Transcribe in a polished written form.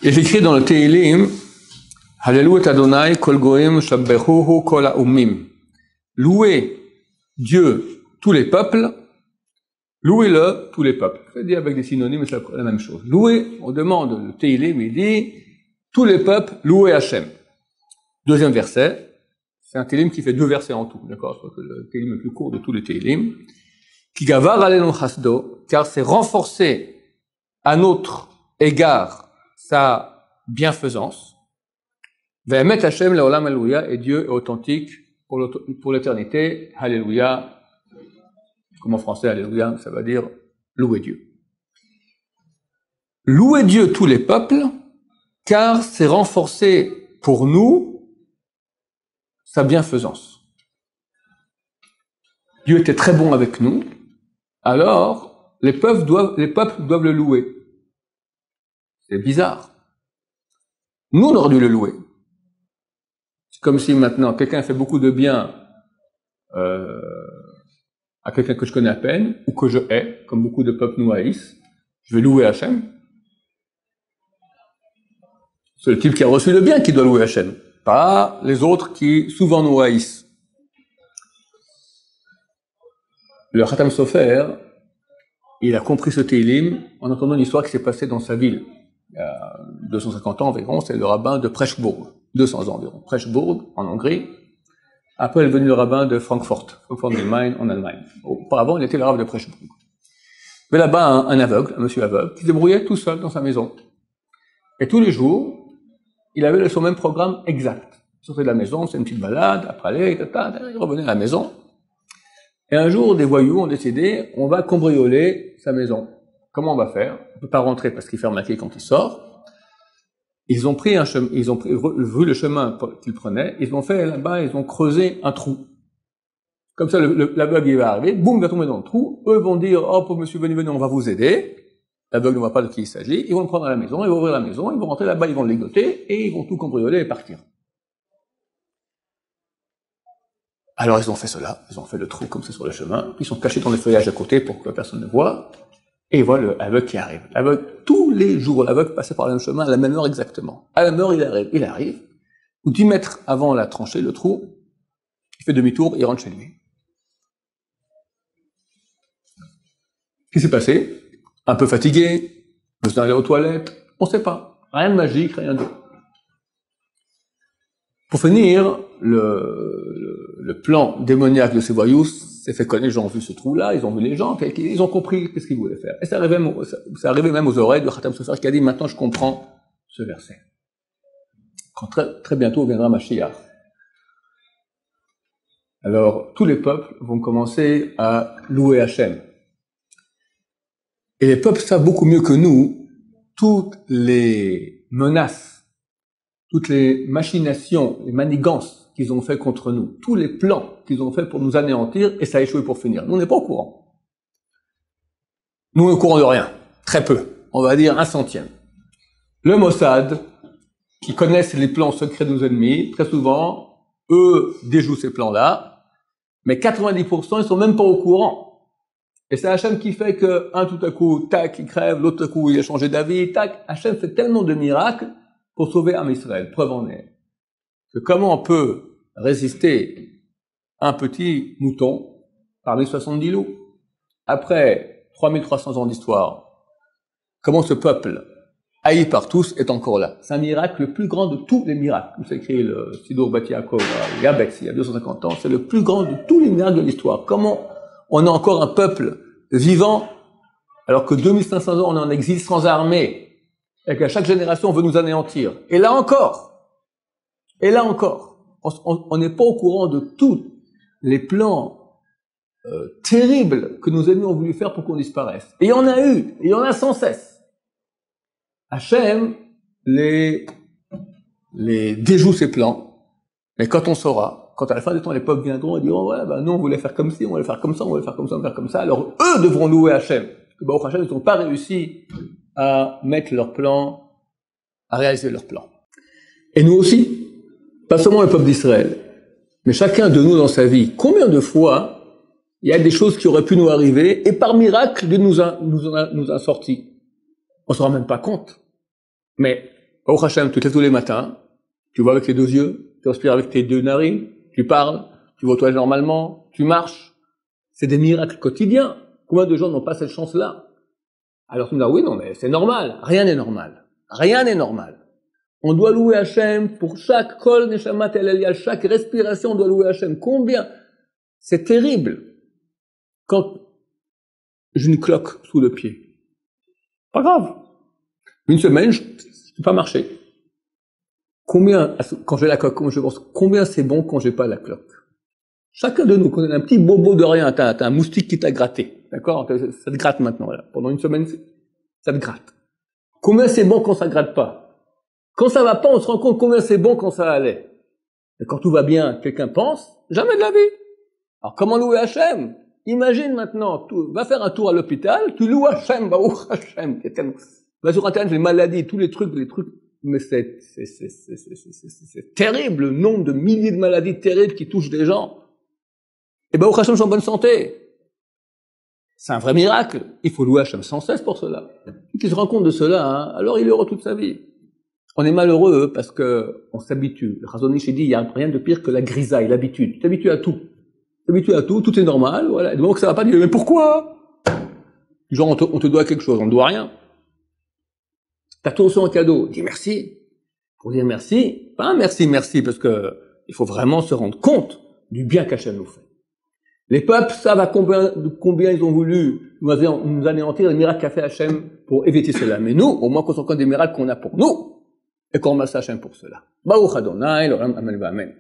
Il est écrit dans le Tehillim, Hallelu et Adonai kol goim shabbechuhu kol ha'umim. Louez Dieu tous les peuples, louez-le tous les peuples. C'est-à-dire avec des synonymes, c'est la même chose. Louez, on demande le Tehillim, il dit tous les peuples, louez Hachem. Deuxième verset, c'est un Tehillim qui fait 2 versets en tout, d'accord? Je crois que le Tehillim le plus court de tous les Tehillim. Ki gavar alenu chasdo, car c'est renforcé à notre égard sa bienfaisance. Ve'emet Hachem le'olam alléluia, et Dieu est authentique pour l'éternité. Alléluia. Comme en français, alléluia, ça veut dire louer Dieu. Louer Dieu tous les peuples, car c'est renforcé pour nous sa bienfaisance. Dieu était très bon avec nous, alors les peuples doivent le louer. C'est bizarre. Nous, on aurait dû le louer. C'est comme si maintenant quelqu'un fait beaucoup de bien à quelqu'un que je connais à peine, ou que je hais, comme beaucoup de peuples nous haïssent. Je vais louer Hachem. C'est le type qui a reçu le bien qui doit louer Hachem, pas les autres qui souvent nous haïssent. Le Khatam Sofer, il a compris ce Tehillim en entendant une histoire qui s'est passée dans sa ville. Il y a 250 ans environ, c'est le rabbin de Pressburg, 200 ans environ. Pressburg, en Hongrie. Après, il est devenu le rabbin de Francfort du Main, en Allemagne. Auparavant, il était le rabbin de Pressburg. Il y avait là-bas un aveugle, un monsieur aveugle, qui se débrouillait tout seul dans sa maison. Et tous les jours, il avait son même programme exact. Il sortait de la maison, c'est une petite balade, après il revenait à la maison. Et un jour, des voyous ont décidé, on va cambrioler sa maison. Comment on va faire? On ne peut pas rentrer parce qu'il ferme la clé quand il sort. Ils ont pris vu le chemin qu'ils prenaient, ils ont fait là-bas, ils ont creusé un trou. Comme ça, l'aveugle, il va arriver, boum, il va tomber dans le trou. Eux vont dire, oh, pauvre monsieur, venez, on va vous aider. L'aveugle ne voit pas de qui il s'agit. Ils vont le prendre à la maison, ils vont ouvrir la maison, ils vont rentrer là-bas, ils vont le ligoter, et ils vont tout cambrioler et partir. Alors, ils ont fait cela. Ils ont fait le trou comme ça sur le chemin. Ils sont cachés dans les feuillages à côté pour que personne ne voit. Et ils voient l'aveugle qui arrive. L'aveugle, tous les jours, l'aveugle passait par le même chemin à la même heure exactement. À la même heure, il arrive. 10 mètres avant la tranchée, le trou, il fait demi-tour, il rentre chez lui. Qu'est-ce qui s'est passé? Un peu fatigué, besoin d'aller aux toilettes, on ne sait pas. Rien de magique, rien de... Pour finir, le plan démoniaque de ces voyous s'est fait connaître, ils ont vu ce trou-là, ils ont vu les gens, ils ont compris qu'est-ce qu'ils voulaient faire. Et ça arrivait même aux oreilles de Khatam Sofer qui a dit, maintenant je comprends ce verset. Quand très bientôt viendra Mashiach. Alors, tous les peuples vont commencer à louer Hachem. Et les peuples savent beaucoup mieux que nous toutes les menaces, toutes les machinations, les manigances qu'ils ont fait contre nous, tous les plans qu'ils ont fait pour nous anéantir, et ça a échoué pour finir. Nous, on n'est pas au courant. Nous, on est au courant de rien. Très peu. On va dire 1/100. Le Mossad, qui connaissent les plans secrets de nos ennemis, très souvent, eux déjouent ces plans-là, mais 90%, ils sont même pas au courant. Et c'est Hachem qui fait que, un tout à coup, tac, il crève, l'autre tout à coup, il a changé d'avis, tac. Hachem fait tellement de miracles pour sauver Am Israël. Preuve en est. Que comment on peut résister à un petit mouton parmi 70 loups? Après 3300 ans d'histoire, comment ce peuple, haï par tous, est encore là? C'est un miracle le plus grand de tous les miracles. C'est écrit le Sidour Bat Yaakov, Yabex, il y a 250 ans. C'est le plus grand de tous les miracles de l'histoire. Comment on a encore un peuple vivant, alors que 2500 ans, on est en exil sans armée, et qu'à chaque génération, on veut nous anéantir. Et là encore, on n'est pas au courant de tous les plans terribles que nos ennemis ont voulu faire pour qu'on disparaisse. Et il y en a eu, et il y en a sans cesse. Hachem les déjoue ses plans, mais quand on saura, quand à la fin du temps, les peuples viendront et diront, ouais, nous, on voulait faire comme ci, on voulait faire comme ça, on voulait faire comme ça, on voulait faire comme ça. Alors, eux devront louer Hachem. Parce que, Baruch Hachem, ils n'ont pas réussi à mettre leur plan, à réaliser leur plan. Et nous aussi. Pas seulement le peuple d'Israël. Mais chacun de nous dans sa vie. Combien de fois, il y a des choses qui auraient pu nous arriver, et par miracle, Dieu nous a sortis. On ne se rend même pas compte. Mais, Baruch Hashem, tu te lèves tous les matins, tu vois avec tes 2 yeux, tu respires avec tes 2 narines, tu parles, tu vas aux toilettes normalement, tu marches. C'est des miracles quotidiens. Combien de gens n'ont pas cette chance-là? Alors tu me dis, oui, non, mais c'est normal. Rien n'est normal. Rien n'est normal. On doit louer Hachem pour chaque kol neshamat el eliyah, chaque respiration, on doit louer Hachem. Combien? C'est terrible. Quand j'ai une cloque sous le pied. Pas grave. Une semaine, je n'ai pas marché. Combien, quand j'ai la cloque, je pense, combien c'est bon quand j'ai pas la cloque? Chacun de nous, quand on a un petit bobo de rien, t'as un moustique qui t'a gratté. D'accord? Ça te gratte maintenant, là. Pendant une semaine, ça te gratte. Combien c'est bon quand ça gratte pas? Quand ça va pas, on se rend compte combien c'est bon quand ça allait. Et quand tout va bien, quelqu'un pense, jamais de la vie. Alors comment louer Hachem? Imagine maintenant, va faire un tour à l'hôpital, tu loues Hachem, Baruch Hachem. Va sur Internet, les maladies, tous les trucs, mais c'est terrible, le nombre de milliers de maladies terribles qui touchent des gens. Et Baruch Hachem sont en bonne santé. C'est un vrai miracle. Il faut louer Hachem sans cesse pour cela. Qui se rend compte de cela, hein, alors il est heureux toute sa vie. On est malheureux parce que on s'habitue. Le Chazon Ish dit, il y a rien de pire que la grisaille, l'habitude. Tu t'habitues à tout. Tout est normal, voilà. Et donc ça va pas dire, mais pourquoi? Genre, on te doit quelque chose, on ne doit rien. T'as tout reçu en cadeau, dis merci. Pour dire merci, pas un merci, parce que il faut vraiment se rendre compte du bien qu'Hachem nous fait. Les peuples savent à combien ils ont voulu nous anéantir les miracles qu'a fait Hachem pour éviter cela. Mais nous, au moins qu'on se rende compte des miracles qu'on a pour nous, et qu'on remercie Hachem pour cela. Baruch Adonai, l'Olam, Amen, Amen.